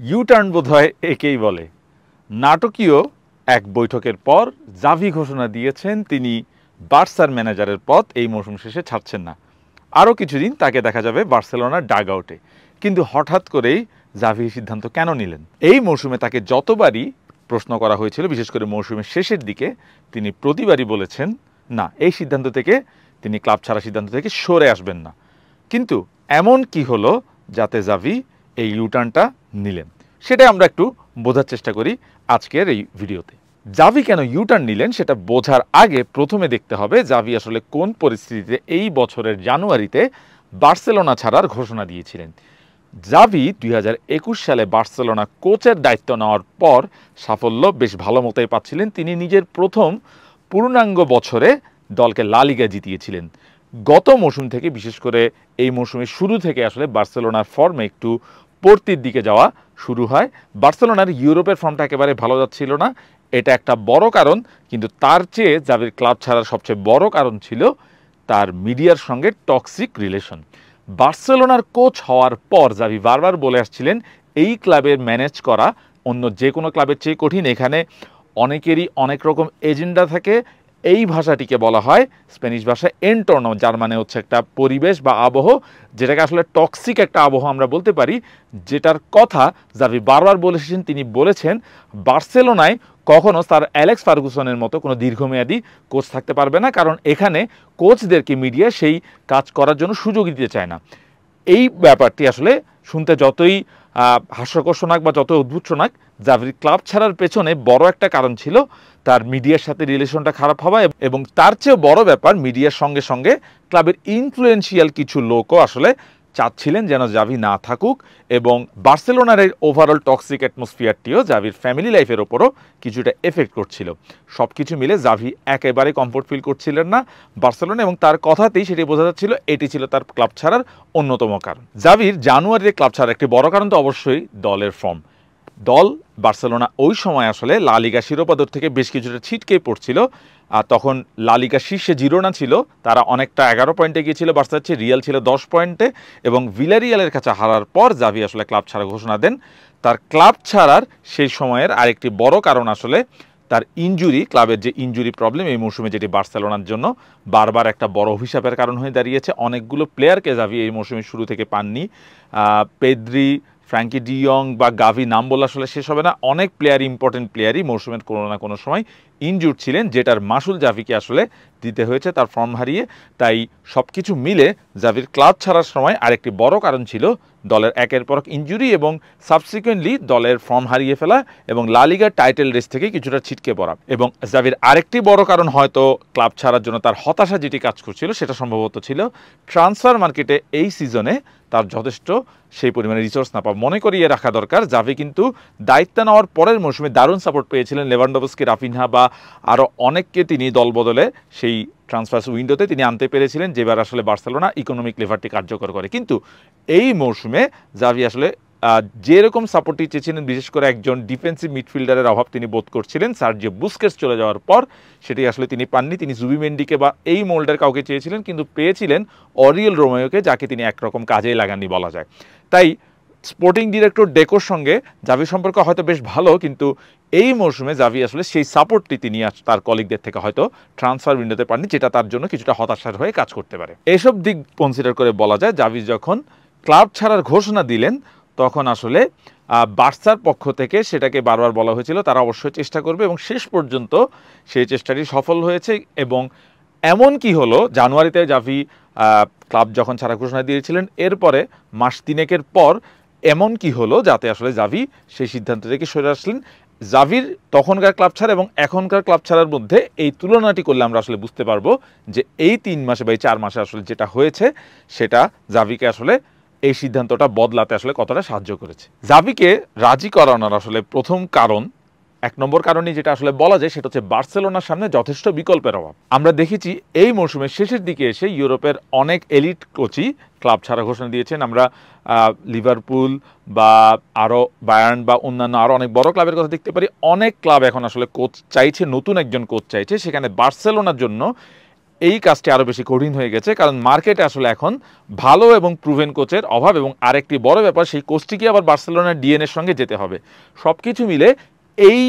You turn বোধহয় একেই বলে। নাটকীয় এক বৈঠকের পর জাভি ঘোষণা দিয়েছেন তিনি বার্সার ম্যানেজারের পদ এই মৌসুম শেষে ছাড়ছেন না। আরও কিছুদিন তাকে দেখা যাবে বার্সেলোনার ডাগ আউটে। কিন্তু হঠাৎ করেই জাভি সিদ্ধান্ত কেন নিলেন? এই মৌসুমে তাকে যতবারই প্রশ্ন করা হয়েছিল, বিশেষ করে মৌসুমের শেষের দিকে, তিনি প্রতিবারই বলেছেন না, এই সিদ্ধান্ত থেকে তিনি ক্লাব ছাড়া সিদ্ধান্ত থেকে সরে আসবেন না। কিন্তু এমন কি হলো যাতে জাভি এই ইউটার্নটা নিলেন, সেটাই আমরা একটু বোঝার চেষ্টা করি আজকের এই ভিডিওতে। জাভি কেন ইউটার্ন নিলেন সেটা বোঝার আগে প্রথমে দেখতে হবে জাভি আসলে কোন পরিস্থিতিতে এই বছরের জানুয়ারিতে বার্সেলোনা ছাড়ার ঘোষণা দিয়েছিলেন। জাভি 2021 সালে বার্সেলোনা কোচের দায়িত্ব নেওয়ার পর সাফল্য বেশ ভালো মতোই পাচ্ছিলেন। তিনি নিজের প্রথম পূর্ণাঙ্গ বছরে দলকে লা লিগা জিতিয়েছিলেন। গত মৌসুম থেকে, বিশেষ করে এই মৌসুমের শুরু থেকে আসলে বার্সেলোনার ফর্মে একটু পড়তির দিকে যাওয়া শুরু হয়। বার্সেলোনার ইউরোপের ফর্মটা একেবারে ভালো যাচ্ছিল না, এটা একটা বড় কারণ। কিন্তু তার চেয়ে জাভির ক্লাব ছাড়ার সবচেয়ে বড় কারণ ছিল তার মিডিয়ার সঙ্গে টক্সিক রিলেশন। বার্সেলোনার কোচ হওয়ার পর জাভি বারবার বলে আসছিলেন এই ক্লাবের ম্যানেজ করা অন্য যে কোনো ক্লাবের চেয়ে কঠিন। এখানে অনেকেরই অনেক রকম এজেন্ডা থাকে। এই ভাষাটিকে বলা হয় স্প্যানিশ ভাষায় এন্টর্নো, যার মানে হচ্ছে একটা পরিবেশ বা আবহ, যেটাকে আসলে টক্সিক একটা আবহ আমরা বলতে পারি। যেটার কথা জাভি বারবার বলে এসেছেন। তিনি বলেছেন বার্সেলোনায় কখনো স্যার অ্যালেক্স ফার্গুসনের মতো কোনো দীর্ঘমেয়াদী কোচ থাকতে পারবে না, কারণ এখানে কোচদেরকে মিডিয়া সেই কাজ করার জন্য সুযোগ দিতে চায় না। এই ব্যাপারটি আসলে শুনতে যতই হাস্যকর শোনাক বা যতই অদ্ভুত শোনাক, জাভির ক্লাব ছাড়ার পেছনে বড় একটা কারণ ছিল তার মিডিয়ার সাথে রিলেশনটা খারাপ হওয়া, এবং তার চেয়ে বড় ব্যাপার মিডিয়ার সঙ্গে সঙ্গে ক্লাবের ইনফ্লুয়েন্সিয়াল কিছু লোকও আসলে চাচ্ছিলেন যেন জাভি না থাকুক, এবং বার্সেলোনার এই ওভারঅল টক্সিক অ্যাটমসফিয়ারটিও জাভির ফ্যামিলি লাইফের ওপরও কিছুটা এফেক্ট করছিল। সব কিছু মিলে জাভি একেবারে কমফোর্ট ফিল করছিলেন না বার্সেলোনা, এবং তার কথাতেই সেটি বোঝা যাচ্ছিল এটি ছিল তার ক্লাব ছাড়ার অন্যতম কারণ। জাভির জানুয়ারিতে ক্লাব ছাড়ার একটি বড় কারণ তো অবশ্যই দলের ফর্ম। দল বার্সেলোনা ওই সময় আসলে লা লিগা শিরোপাদর থেকে বেশ কিছুটা ছিটকে পড়ছিল। তখন লা লিগা শীর্ষে জিরোনা ছিল, তারা অনেকটা 11 পয়েন্টে গিয়েছিল বার্সার চেয়ে, রিয়াল ছিল 10 পয়েন্টে, এবং ভিলারিয়ালের কাছে হারার পর জাভি আসলে ক্লাব ছাড়া ঘোষণা দেন। তার ক্লাব ছাড়ার সেই সময়ের আরেকটি বড় কারণ আসলে তার ইনজুরি, ক্লাবের যে ইনজুরি প্রবলেম এই মৌসুমে, যেটি বার্সেলোনার জন্য বারবার একটা বড় অভিশাপের কারণ হয়ে দাঁড়িয়েছে। অনেকগুলো প্লেয়ারকে জাভি এই মৌসুমের শুরু থেকে পাননি। পেদ্রি, ফ্র্যাঙ্কি ডিয়ং বা গাভি নাম বলে আসলে শেষ হবে না, অনেক প্লেয়ার, ইম্পর্টেন্ট প্লেয়ারই মৌসুমের কোনো না কোনো সময় ইনজুর্ড ছিলেন, যেটার মাসুল জাভিকে আসলে দিতে হয়েছে তার ফর্ম হারিয়ে। তাই সব কিছু মিলে জাভির ক্লাব ছাড়ার সময় আরেকটি বড় কারণ ছিল দলের একের পর এক ইনজুরি এবং সাবসিকুয়েন্টলি দলের ফর্ম হারিয়ে ফেলা এবং লা লিগার টাইটেল রেস থেকে কিছুটা ছিটকে পড়া। এবং জাভির আরেকটি বড় কারণ হয়তো ক্লাব ছাড়ার জন্য তার হতাশা যেটি কাজ করছিল, সেটা সম্ভবত ছিল ট্রান্সফার মার্কেটে এই সিজনে তার যথেষ্ট সেই পরিমাণে রিসোর্স না পাওয়া। মনে করিয়ে রাখা দরকার জাভি কিন্তু দায়িত্ব নেওয়ার পরের মৌসুমে দারুণ সাপোর্ট পেয়েছিলেন লেভানডোভস্কি, রাফিনহা বা আরও অনেককে তিনি দল বদলে সেই ট্রান্সফার উইন্ডোতে তিনি আনতে পেরেছিলেন, যেবার আসলে বার্সেলোনা ইকোনমিক লেভারটি কার্যকর করে। কিন্তু এই মৌসুমে জাভি আসলে যেরকম সাপোর্টই চেয়েছিলেন, বিশেষ করে একজন ডিফেন্সিভ মিডফিল্ডারের অভাব তিনি বোধ করছিলেন সার্জিও বুস্কেটস চলে যাওয়ার পর, সেটি আসলে তিনি পাননি। তিনি জুবিমেন্ডিকে বা এই মোল্ডের কাউকে চেয়েছিলেন, কিন্তু পেয়েছিলেন অরিয়েল রোমেওকে, যাকে তিনি একরকম কাজেই লাগাননি বলা যায়। তাই স্পোর্টিং ডিরেক্টর ডেকোর সঙ্গে জাভির সম্পর্ক হয়তো বেশ ভালো, কিন্তু এই মৌসুমে জাভি আসলে সেই সাপোর্টটি তিনি তার কলিগদের থেকে হয়তো ট্রান্সফার উইন্ডোতে পাননি, যেটা তার জন্য কিছুটা হতাশার হয়ে কাজ করতে পারে। এসব দিক কনসিডার করে বলা যায় জাভি যখন ক্লাব ছাড়ার ঘোষণা দিলেন তখন আসলে বার্সার পক্ষ থেকে সেটাকে বারবার বলা হয়েছিল তারা অবশ্যই চেষ্টা করবে, এবং শেষ পর্যন্ত সেই চেষ্টাটি সফল হয়েছে। এবং এমন কি হলো, জানুয়ারিতে জাভি ক্লাব যখন ছাড়া ঘোষণা দিয়েছিলেন, এরপরে মাস তিনেকের পর এমন কি হলো যাতে আসলে জাভি সেই সিদ্ধান্ত থেকে সরে আসলেন। জাভির তখনকার ক্লাব ছাড়া এবং এখনকার ক্লাব ছাড়ার মধ্যে এই তুলনাটি করলে আমরা আসলে বুঝতে পারবো যে এই 3 মাসে বা এই 4 মাসে আসলে যেটা হয়েছে সেটা জাভিকে আসলে এই সিদ্ধান্তটা বদলাতে আসলে কতটা সাহায্য করেছে। জাভিকে রাজি করানোর আসলে প্রথম কারণ, এক নম্বর কারণই যেটা আসলে বলা যায়, সেটা হচ্ছে বার্সেলোনার সামনে যথেষ্ট বিকল্পের অভাব। আমরা দেখেছি এই মৌসুমের শেষের দিকে এসে ইউরোপের অনেক এলিট কোচই ক্লাব ছাড়া ঘোষণা দিয়েছেন। আমরা লিভারপুল বা আরও বায়ার্ন বা অন্যান্য আরও অনেক বড় ক্লাবের কথা দেখতে পারি। অনেক ক্লাব এখন আসলে কোচ চাইছে, নতুন একজন কোচ চাইছে। সেখানে বার্সেলোনার জন্য এই কাজটি আরও বেশি কঠিন হয়ে গেছে, কারণ মার্কেটে আসলে এখন ভালো এবং প্রুভেন কোচের অভাব, এবং আরেকটি বড় ব্যাপার সেই কোচটিকে আবার বার্সেলোনার ডিএনএর সঙ্গে যেতে হবে। সব কিছু মিলে এই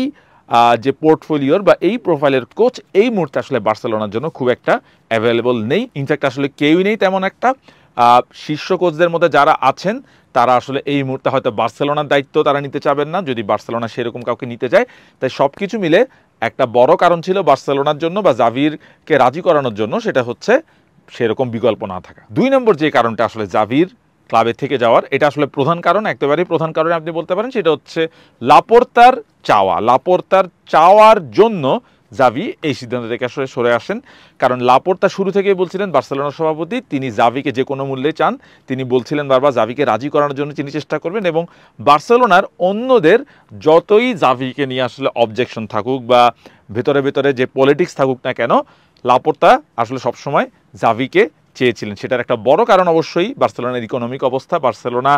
যে পোর্টফোলিওর বা এই প্রোফাইলের কোচ এই মুহূর্তে আসলে বার্সেলোনার জন্য খুব একটা অ্যাভেলেবল নেই। ইনফ্যাক্ট আসলে কেউই নেই তেমন একটা। শীর্ষ কোচদের মধ্যে যারা আছেন তারা আসলে এই মুহূর্তে হয়তো বার্সেলোনার দায়িত্ব তারা নিতে চাবেন না, যদি বার্সেলোনা সেরকম কাউকে নিতে যায়। তাই সব কিছু মিলে একটা বড় কারণ ছিল বার্সেলোনার জন্য বা জাভিরকে রাজি করানোর জন্য, সেটা হচ্ছে সেরকম বিকল্প না থাকা। 2 নম্বর যে কারণটা আসলে জাভির ক্লাবে থেকে যাওয়ার, এটা আসলে প্রধান কারণ, একেবারেই প্রধান কারণ আপনি বলতে পারেন, সেটা হচ্ছে লাপোর্তার চাওয়া। লাপোর্তার চাওয়ার জন্য জাভি এই সিদ্ধান্ত থেকে আসলে সরে আসেন। কারণ লাপোর্তা শুরু থেকেই বলছিলেন, বার্সেলোনার সভাপতি, তিনি জাভিকে যে কোনো মূল্যে চান। তিনি বলছিলেন বারবার জাভিকে রাজি করানোর জন্য তিনি চেষ্টা করবেন, এবং বার্সেলোনার অন্যদের যতই জাভিকে নিয়ে আসলে অবজেকশন থাকুক বা ভেতরে ভেতরে যে পলিটিক্স থাকুক না কেন, লাপোর্তা আসলে সবসময় জাভিকে চেয়েছিলেন। সেটার একটা বড় কারণ অবশ্যই বার্সেলোনার ইকোনমিক অবস্থা। বার্সেলোনা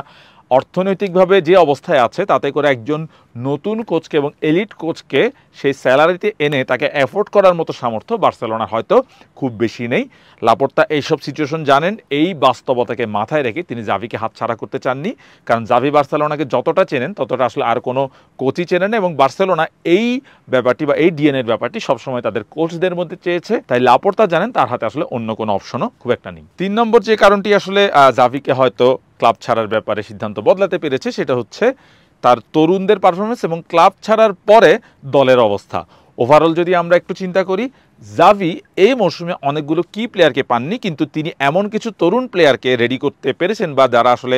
অর্থনৈতিকভাবে যে অবস্থায় আছে, তাতে করে একজন নতুন কোচকে এবং এলিট কোচকে সেই স্যালারিতে এনে তাকে অ্যাফোর্ড করার মতো সামর্থ্য বার্সেলোনার হয়তো খুব বেশি নেই। লাপোর্তা এইসব সিচুয়েশন জানেন, এই বাস্তবতাকে মাথায় রেখে তিনি জাভিকে হাতছাড়া করতে চাননি। কারণ জাভি বার্সেলোনাকে যতটা চেনেন ততটা আসলে আর কোনো কোচই চেনেন না, এবং বার্সেলোনা এই ব্যাপারটি বা এই ডিএনএর ব্যাপারটি সবসময় তাদের কোচদের মধ্যে চেয়েছে। তাই লাপোর্তা জানেন তার হাতে আসলে অন্য কোনো অপশনও খুব একটা নেই। 3 নম্বর যে কারণটি আসলে জাভিকে হয়তো ক্লাব ছাড়ার ব্যাপারে সিদ্ধান্ত বদলাতে পেরেছে, সেটা হচ্ছে তার তরুণদের পারফরমেন্স এবং ক্লাব ছাড়ার পরে দলের অবস্থা। ওভারঅল যদি আমরা একটু চিন্তা করি, জাভি এই মৌসুমে অনেকগুলো কি প্লেয়ারকে পাননি, কিন্তু তিনি এমন কিছু তরুণ প্লেয়ারকে রেডি করতে পেরেছেন, বা যারা আসলে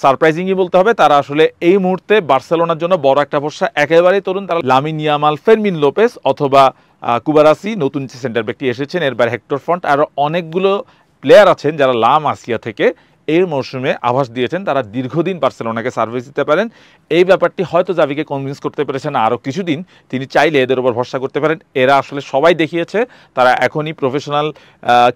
সারপ্রাইজিংই বলতে হবে, তারা আসলে এই মুহূর্তে বার্সেলোনার জন্য বড় একটা ভরসা। একেবারেই তরুণ তারা, লামিন ইয়ামাল, ফেরমিন লোপেস অথবা কুবারাসি, নতুন যে সেন্টার ব্যাকটি এসেছেন, এরপর হেক্টর ফন্ট, আরও অনেকগুলো প্লেয়ার আছেন যারা লা মাসিয়া থেকে এই মৌসুমে আভাস দিয়েছেন তারা দীর্ঘদিন বার্সেলোনাকে সার্ভিস দিতে পারেন। এই ব্যাপারটি হয়তো জাভিকে কনভিন্স করতে পেরেছেন আরও কিছুদিন, তিনি চাইলে এদের উপর ভরসা করতে পারেন। এরা আসলে সবাই দেখিয়েছে তারা এখনই প্রফেশনাল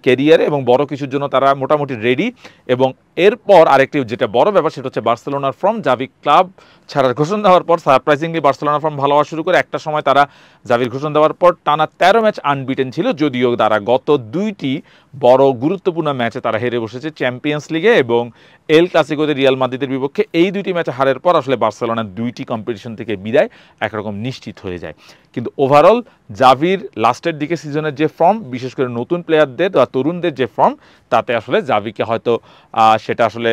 ক্যারিয়ারে এবং বড় কিছুর জন্য তারা মোটামুটি রেডি। এবং এরপর আরেকটি যেটা বড় ব্যাপার, সেটা হচ্ছে বার্সেলোনার ফর্ম। জাভি ক্লাব ছাড়ার ঘোষণা দেওয়ার পর সারপ্রাইজিংলি বার্সেলোনার ফর্ম ভালো হওয়া শুরু করে। একটা সময় তারা জাভির ঘোষণা দেওয়ার পর টানা 13 ম্যাচ আনবিটেন ছিল, যদিও তারা গত 2টি বড় গুরুত্বপূর্ণ ম্যাচে তারা হেরে বসেছে, চ্যাম্পিয়ন্স লিগে এবং এল ক্লাসিকোতে রিয়াল মাদ্রিদের বিপক্ষে। এই 2টি ম্যাচে হারের পর আসলে বার্সেলোনার 2টি কম্পিটিশন থেকে বিদায় একরকম নিশ্চিত হয়ে যায়। কিন্তু ওভারঅল জাভির লাস্টের দিকে সিজনের যে ফর্ম, বিশেষ করে নতুন প্লেয়ারদের বা তরুণদের যে ফর্ম, তাতে আসলে জাভিকে হয়তো সেটা আসলে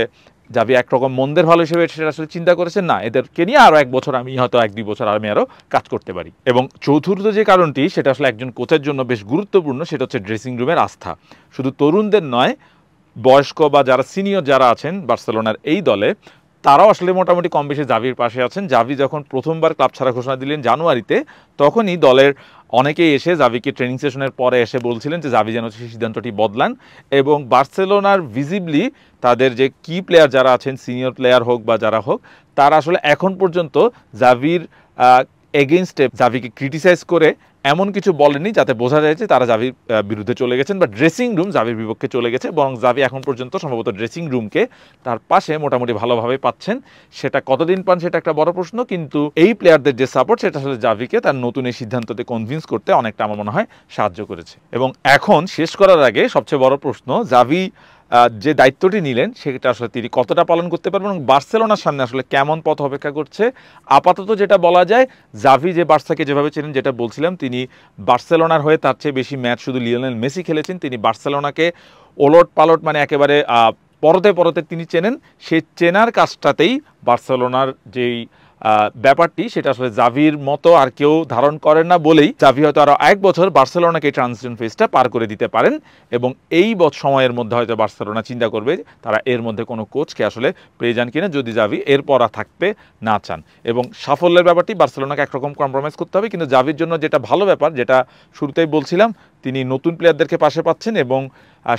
জাভি একরকম মন্দের ভালো হিসেবে সেটা আসলে চিন্তা করেছেন, না এদেরকে নিয়ে আরও 1 বছর আমি হয়তো 1-2 বছর আমি আরও কাজ করতে পারি। এবং চতুর্থ যে কারণটি, সেটা আসলে একজন কোচের জন্য বেশ গুরুত্বপূর্ণ, সেটা হচ্ছে ড্রেসিং রুমের আস্থা। শুধু তরুণদের নয়, বয়স্ক বা যারা সিনিয়র যারা আছেন বার্সেলোনার এই দলে, তারাও আসলে মোটামুটি কম বেশি জাভির পাশে আছেন। জাভি যখন প্রথমবার ক্লাব ছাড়া ঘোষণা দিলেন জানুয়ারিতে, তখনই দলের অনেকেই এসে জাভিকে ট্রেনিং সেশনের পরে এসে বলছিলেন যে জাভি যেন সেই সিদ্ধান্তটি বদলান। এবং বার্সেলোনার ভিজিবলি তাদের যে কি প্লেয়ার যারা আছেন, সিনিয়র প্লেয়ার হোক বা যারা হোক, তারা আসলে এখন পর্যন্ত জাভির এগেইনস্টে জাভিকে ক্রিটিসাইজ করে এমন কিছু বলেনি যাতে বোঝা যায় যে তারা জাভির বিরুদ্ধে চলে গেছেন বা ড্রেসিং রুম জাভির বিপক্ষে চলে গেছে। বরং জাভি এখন পর্যন্ত সম্ভবত ড্রেসিং রুমকে তার পাশে মোটামুটি ভালোভাবে পাচ্ছেন। সেটা কতদিন পান সেটা একটা বড় প্রশ্ন, কিন্তু এই প্লেয়ারদের যে সাপোর্ট, সেটা আসলে জাভিকে তার নতুন এই সিদ্ধান্ততে কনভিন্স করতে অনেকটা আমার মনে হয় সাহায্য করেছে। এবং এখন শেষ করার আগে সবচেয়ে বড় প্রশ্ন, জাভি যে দায়িত্বটি নিলেন সেটা আসলে তিনি কতটা পালন করতে পারবেন এবং বার্সেলোনার সামনে আসলে কেমন পথ অপেক্ষা করছে। আপাতত যেটা বলা যায়, জাভি যে বার্সাকে যেভাবে চেনেন, যেটা বলছিলাম, তিনি বার্সেলোনার হয়ে তার চেয়ে বেশি ম্যাচ শুধু লিওনেল মেসি খেলেছেন। তিনি বার্সেলোনাকে ওলট পালট মানে একেবারে পরতে পরতে তিনি চেনেন। সেই চেনার কাজটাতেই বার্সেলোনার যেই ব্যাপারটি, সেটা আসলে জাভির মতো আর কেউ ধারণ করেন না বলেই জাভি হয়তো আরও 1 বছর বার্সেলোনাকে এই ট্রানজিশন ফেজটা পার করে দিতে পারেন। এবং এই সময়ের মধ্যে হয়তো বার্সেলোনা চিন্তা করবে তারা এর মধ্যে কোনো কোচকে আসলে পেয়ে যান কিনা, যদি জাভি এরপর আর থাকতে না চান। এবং সাফল্যের ব্যাপারটি বার্সেলোনাকে একরকম কম্প্রোমাইজ করতে হবে, কিন্তু জাভির জন্য যেটা ভালো ব্যাপার, যেটা শুরুতেই বলছিলাম, তিনি নতুন প্লেয়ারদেরকে পাশে পাচ্ছেন এবং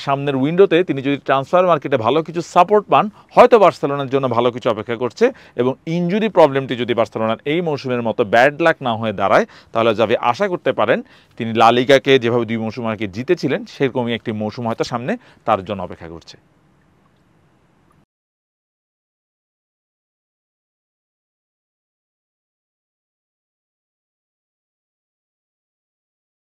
সামনের উইন্ডোতে তিনি যদি ট্রান্সফার মার্কেটে ভালো কিছু সাপোর্ট পান, হয়তো বার্সেলোনার জন্য ভালো কিছু অপেক্ষা করছে। এবং ইনজুরি প্রবলেমটি যদি বার্সেলোনার এই মৌসুমের মতো ব্যাড লাক না হয়ে দাঁড়ায়, তাহলে জাভি আশা করতে পারেন তিনি লা লিগাকে যেভাবে 2 মৌসুম আগে জিতেছিলেন, সেরকমই একটি মৌসুম হয়তো সামনে তার জন্য অপেক্ষা করছে।